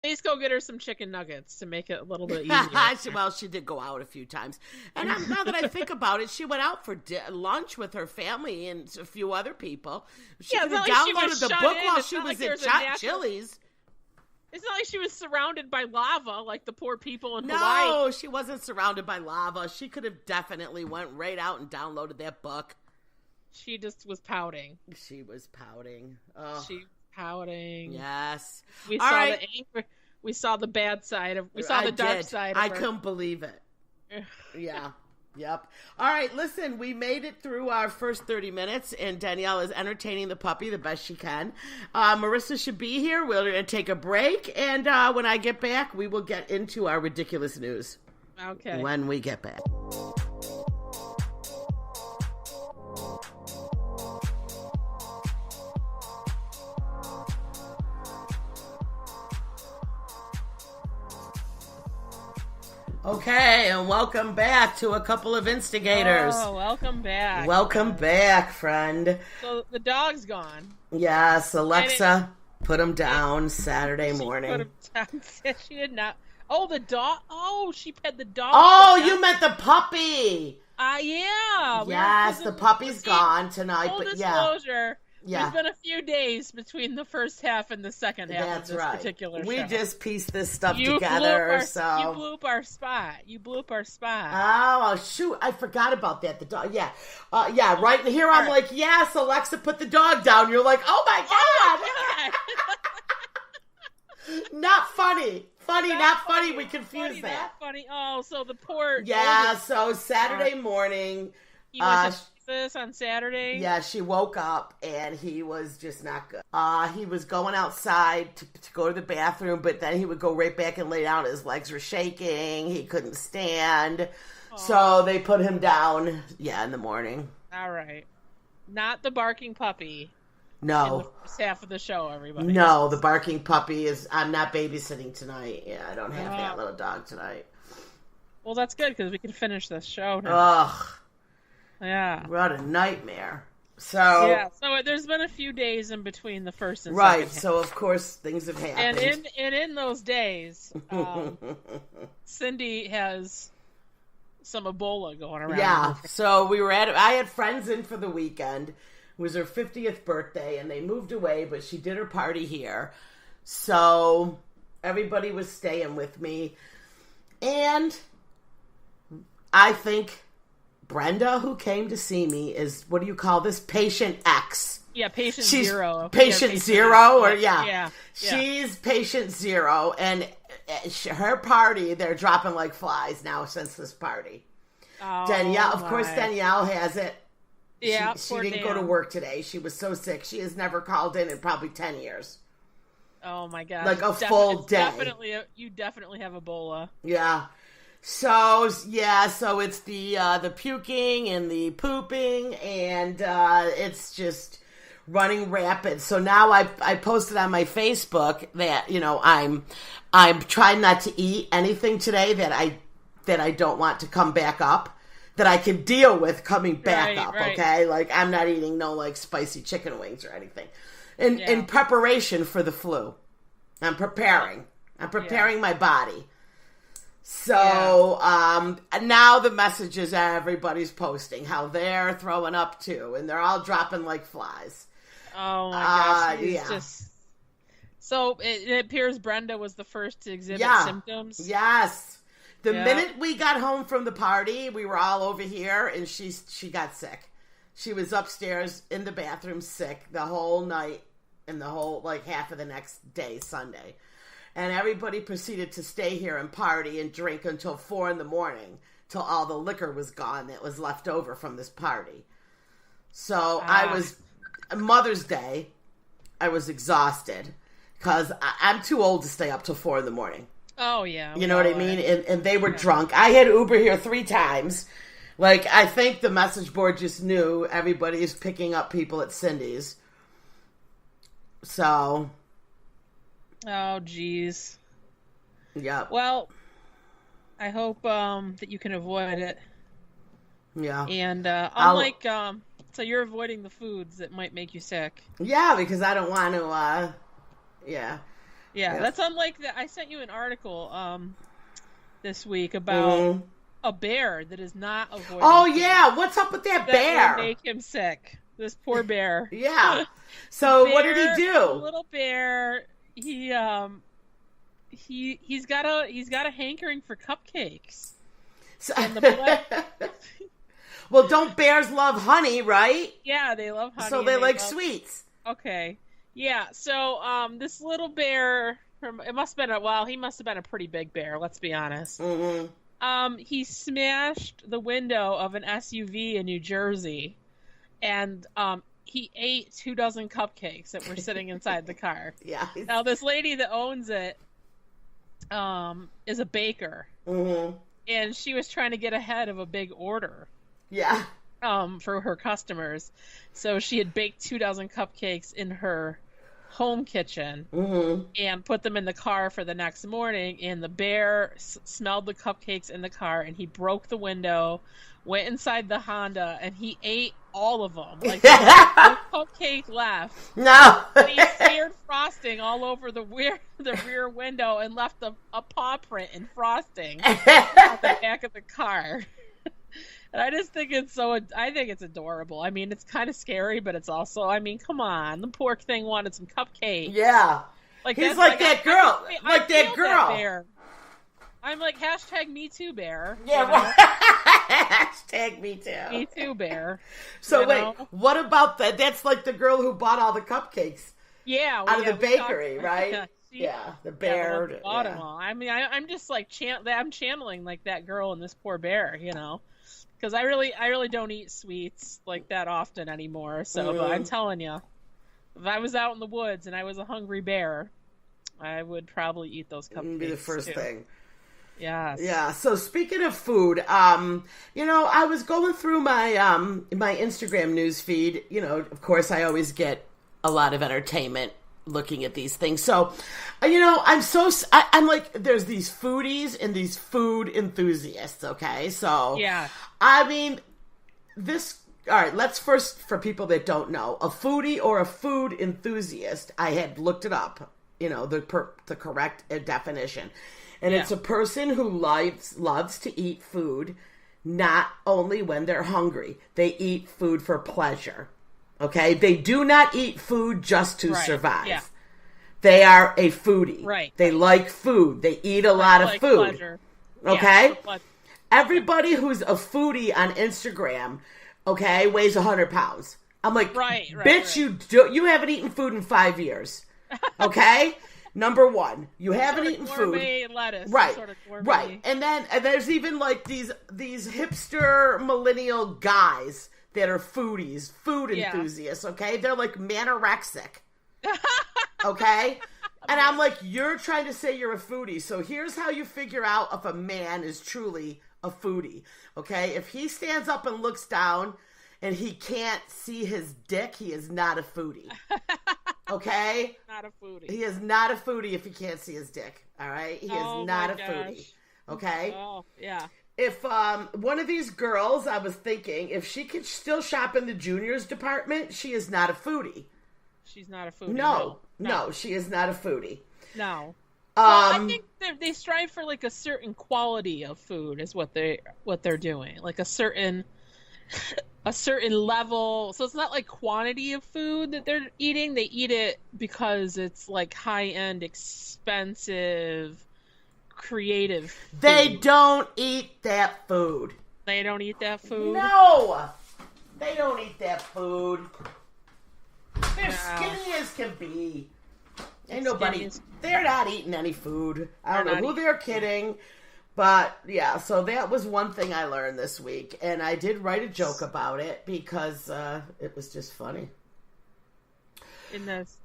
Please go get her some chicken nuggets to make it a little bit easier. Well, she did go out a few times. And now that I think about it, she went out for lunch with her family and a few other people. She could have downloaded the book while she was at Chili's. It's not like she was surrounded by lava like the poor people in Hawaii. No, she wasn't surrounded by lava. She could have definitely went right out and downloaded that book. She just was pouting. She was pouting. Oh. She pouting. Yes. We saw the anger. We saw the bad side of. We saw the dark side. I couldn't believe it. Yeah. Yep. All right. Listen, we made it through our first 30 minutes, and Danielle is entertaining the puppy the best she can. Marissa should be here. We're going to take a break, and when I get back, we will get into our ridiculous news. Okay. When we get back. Okay, and welcome back to a couple of instigators. Oh, welcome back. Welcome back, friend. So the dog's gone. Yes, Alexa put him down Saturday morning. Put him down. She did not. Oh, the dog. Oh, she had the dog. Oh, you meant the puppy. Yeah. Yes, the puppy's gone tonight. Full but disclosure. Yeah. There's been a few days between the first half and the second half of this particular show. We just pieced this stuff together. You blew up our spot. Oh, shoot. I forgot about that. The dog. Yeah. Right here I'm like, yes, Alexa, put the dog down. You're like, oh my God. Not funny. Not funny. We confused that. Not funny. Oh, so the poor. Yeah, so Saturday morning. He went to this on Saturday. Yeah, she woke up and he was just not good. He was going outside to go to the bathroom, but then he would go right back and lay down. His legs were shaking. He couldn't stand. So they put him down, in the morning. All right. Not the barking puppy. No. In the first half of the show, everybody. No, the barking puppy is... I'm not babysitting tonight. Yeah, I don't have that little dog tonight. Well, that's good because we can finish this show now. Ugh. Yeah. What a nightmare. So there's been a few days in between the first and second half. So of course things have happened. And in those days, Cindy has some Ebola going around. Yeah. So I had friends in for the weekend. It was her 50th birthday and they moved away, but she did her party here. So everybody was staying with me. And I think Brenda, who came to see me, is, what do you call this? Patient X. Yeah, patient zero. Patient zero, or yeah. She's patient zero, and her party, they're dropping like flies now since this party. Oh, Danielle, of course, Danielle has it. Yeah, she didn't go to work today. She was so sick. She has never called in probably 10 years. Oh my gosh. Like a full day. You definitely have Ebola. Yeah. So it's the puking and the pooping, and it's just running rapid. So now I posted on my Facebook that, I'm trying not to eat anything today that I don't want to come back up, that I can deal with coming back up. Right. Okay, like I'm not eating no like spicy chicken wings or anything, in preparation for the flu. I'm preparing my body. So, now the messages everybody's posting, how they're throwing up too, and they're all dropping like flies. Oh my gosh. So it appears Brenda was the first to exhibit symptoms? Yes. The minute we got home from the party, we were all over here, and she got sick. She was upstairs in the bathroom sick the whole night and the whole, like, half of the next day, Sunday. And everybody proceeded to stay here and party and drink until 4 a.m, till all the liquor was gone that was left over from this party. So I was, Mother's Day, I was exhausted because I'm too old to stay up till 4 a.m. Oh, yeah. You know what I mean? And they were drunk. I had Uber here 3 times. Like, I think the message board just knew everybody's picking up people at Cindy's. So... Oh, geez. Yeah. Well, I hope that you can avoid it. Yeah. And unlike, so you're avoiding the foods that might make you sick. Yeah, because I don't want to, Yeah, that's unlike that. I sent you an article this week about a bear that is not avoiding. Oh yeah, what's up with that bear? Will make him sick. This poor bear. Yeah. So what did he do? The little bear. He's got a hankering for cupcakes. So, well, don't bears love honey, right? Yeah, they love honey. So they like sweets. Okay. Yeah. So this little bear, he must have been a pretty big bear. Let's be honest. Mm-hmm. He smashed the window of an SUV in New Jersey, and he ate 24 cupcakes that were sitting inside the car. Yeah. Now this lady that owns it is a baker, and she was trying to get ahead of a big order. Yeah. For her customers, so she had baked 24 cupcakes in her home kitchen and put them in the car for the next morning. And the bear smelled the cupcakes in the car, and he broke the window, went inside the Honda, and he ate all of them. Like, no cupcake left. No. And he smeared frosting all over the rear window and left a paw print in frosting on the back of the car. And I just think I think it's adorable. I mean, it's kind of scary, but it's also, I mean, come on. The poor thing wanted some cupcakes. Yeah. He's like that girl. Like that girl. Bear. I'm like, #MeToo bear. Yeah, right. #MeToo. Me too bear. So wait, what about that? That's like the girl who bought all the cupcakes. Yeah. Out of the bakery, right? Yeah, the bear. Yeah, I mean, I'm just like, I'm channeling like that girl and this poor bear, you know. Because I really don't eat sweets like that often anymore. So but I'm telling you, if I was out in the woods and I was a hungry bear, I would probably eat those cupcakes. It'd be the first thing. Yes. Yeah. So speaking of food, I was going through my my Instagram news feed. You know, of course, I always get a lot of entertainment looking at these things. So, I'm like, there's these foodies and these food enthusiasts. Okay, so yeah. I mean, all right, let's first, for people that don't know, a foodie or a food enthusiast, I had looked it up, the correct definition. And it's a person who loves to eat food, not only when they're hungry. They eat food for pleasure. Okay? They do not eat food just to survive. Yeah. They are a foodie. Right. They like food. They eat a lot of food. Pleasure. Okay? Yeah, everybody who's a foodie on Instagram, okay, weighs 100 pounds. I'm like, bitch, you haven't eeaten food in 5 years. Okay? Number one, you haven't eaten food. Lettuce, right, sort of right. And there's even like these hipster millennial guys that are foodies, food enthusiasts, okay? They're like manorexic. Okay? And I'm like, you're trying to say you're a foodie. So here's how you figure out if a man is truly a foodie, okay? If he stands up and looks down and he can't see his dick, he is not a foodie. Okay? Not a foodie. He is not a foodie if he can't see his dick, all right? He is not a foodie, okay? Oh, yeah. If one of these girls, I was thinking, if she could still shop in the juniors department, she is not a foodie. She's not a foodie. No, she is not a foodie. No. Well, I think they strive for like a certain quality of food is what they're doing, like a certain level. So it's not like quantity of food that they're eating. They eat it because it's like high-end, expensive, creative food. They don't eat that food. They don't eat that food? No! They don't eat that food. They're skinny as can be. Ain't nobody. They're not eating any food. I don't know who they're kidding. But, yeah, so that was one thing I learned this week. And I did write a joke about it because it was just funny. In this.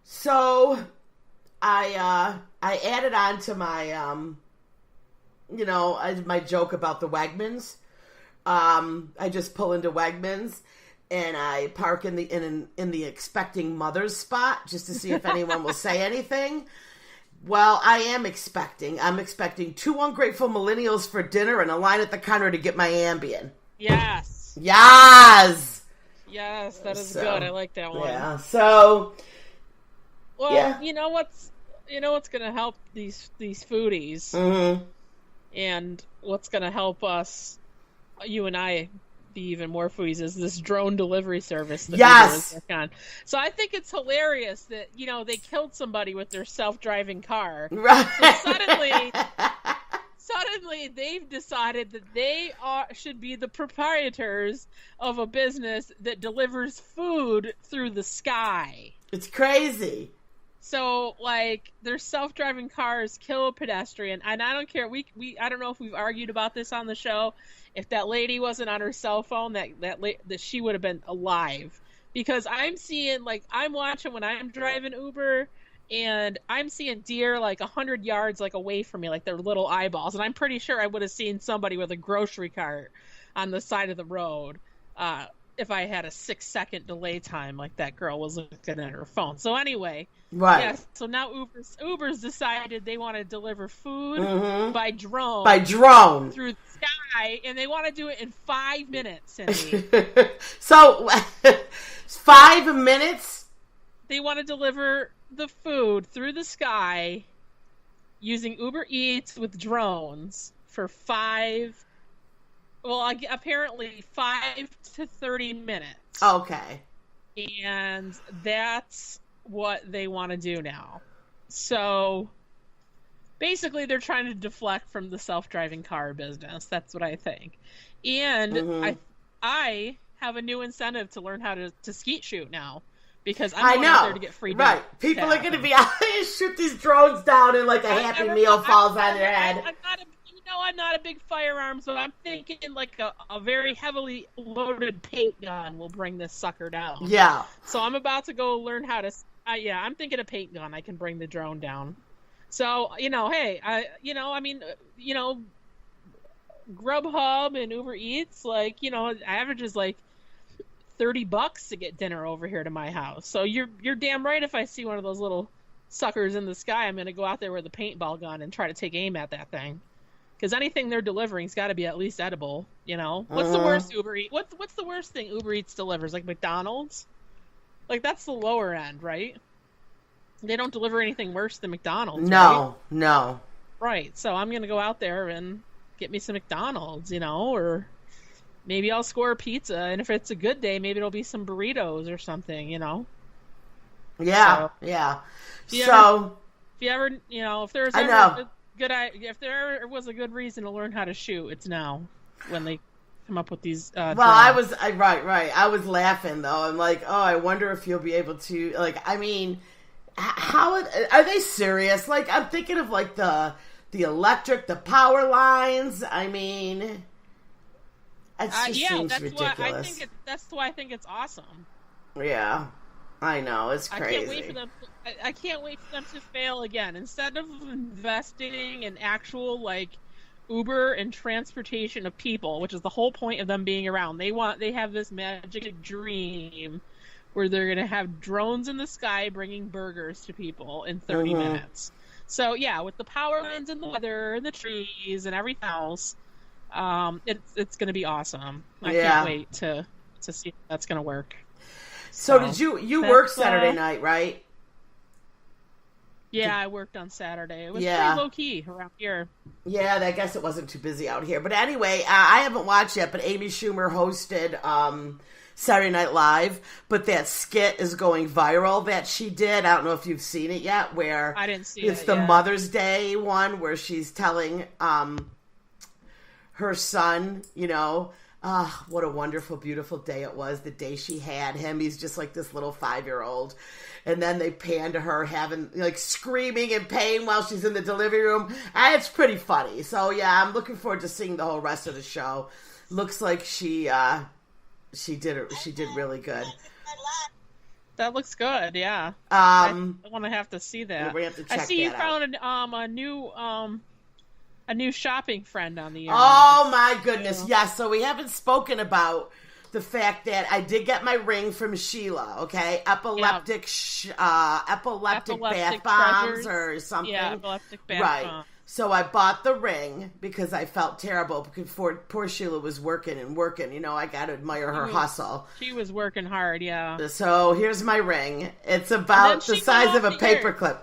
So, I added on to my, my joke about the Wegmans. I just pull into Wegmans. And I park in the expecting mothers spot just to see if anyone will say anything. Well, I am expecting. I'm expecting 2 ungrateful millennials for dinner and a line at the counter to get my Ambien. Yes. Yes. Yes, that is good. I like that one. Yeah. So Well, Yeah. you know what's going to help these foodies, Mm-hmm. and what's going to help us, you and I, be even more foodies, is this drone delivery service that Uber is working on. So I think it's hilarious that they killed somebody with their self-driving car. Right. So suddenly they've decided that they should be the proprietors of a business that delivers food through the sky. It's crazy. So, like, their self-driving cars kill a pedestrian, and I don't care. I don't know if we've argued about this on the show. If that lady wasn't on her cell phone, that she would have been alive. Because I'm watching when I'm driving Uber, and I'm seeing deer like 100 yards away from me, like their little eyeballs, and I'm pretty sure I would have seen somebody with a grocery cart on the side of the road. If I had a 6-second delay time, like that girl was looking at her phone. So anyway, right. Yeah. So now Uber's decided they want to deliver food by drone through the sky, and they want to do it in 5 minutes, Cindy. So 5 minutes? They want to deliver the food through the sky using Uber Eats with drones for apparently 5 to 30 minutes. Okay. And that's what they want to do now. So basically they're trying to deflect from the self-driving car business. That's what I think. And I have a new incentive to learn how to skeet shoot now. Because I'm going out there to get free donuts. Right. People are going to be out there shoot these drones down and like a Happy Meal falls on their head. I'm not a big firearms, but I'm thinking like a very heavily loaded paint gun will bring this sucker down. Yeah. So I'm about to go learn how to. I'm thinking a paint gun. I can bring the drone down. So hey, Grubhub and Uber Eats, averages like $30 to get dinner over here to my house. So you're damn right. If I see one of those little suckers in the sky, I'm gonna go out there with a paintball gun and try to take aim at that thing. Because anything they're delivering has got to be at least edible, What's the worst Uber Eats? What's the worst thing Uber Eats delivers? Like McDonald's? Like, that's the lower end, right? They don't deliver anything worse than McDonald's, No, right? no. Right, so I'm going to go out there and get me some McDonald's, or maybe I'll score a pizza, and if it's a good day, maybe it'll be some burritos or something, Yeah, so, yeah. If there's ever if there was a good reason to learn how to shoot, it's now when they come up with these. Well, I was laughing though. I'm like, oh, I wonder if you'll be able to. Like, I mean, how are they serious? Like, I'm thinking of like the electric, the power lines. I mean, it just seems ridiculous. That's why I think it's awesome. Yeah, I know, it's crazy. I can't wait for them to fail again. Instead of investing in actual Uber and transportation of people, which is the whole point of them being around, they have this magic dream where they're going to have drones in the sky bringing burgers to people in 30 minutes. So yeah, with the power lines and the weather and the trees and everything else, it's going to be awesome. I can't wait to see if that's going to work. So did you work Saturday night, right? Yeah, I worked on Saturday. It was pretty low-key around here. Yeah, I guess it wasn't too busy out here. But anyway, I haven't watched yet, but Amy Schumer hosted Saturday Night Live. But that skit is going viral that she did. I don't know if you've seen it yet, where I didn't see it. It's the Mother's Day one where she's telling her son, what a wonderful, beautiful day it was, the day she had him. He's just like this little 5-year-old. And then they pan to her having, screaming in pain while she's in the delivery room. And it's pretty funny. So, yeah, I'm looking forward to seeing the whole rest of the show. Looks like she did really good. That looks good, yeah. I want to have to see that. We have to check I see you that found a new shopping friend on the Oh my goodness. Yes, so we haven't spoken about the fact that I did get my ring from Sheila, okay? Epileptic bath bombs or something. Yeah, epileptic bath bomb. So I bought the ring because I felt terrible because poor Sheila was working. You know, I got to admire her hustle. She was working hard, yeah. So here's my ring. It's about the size of a paperclip.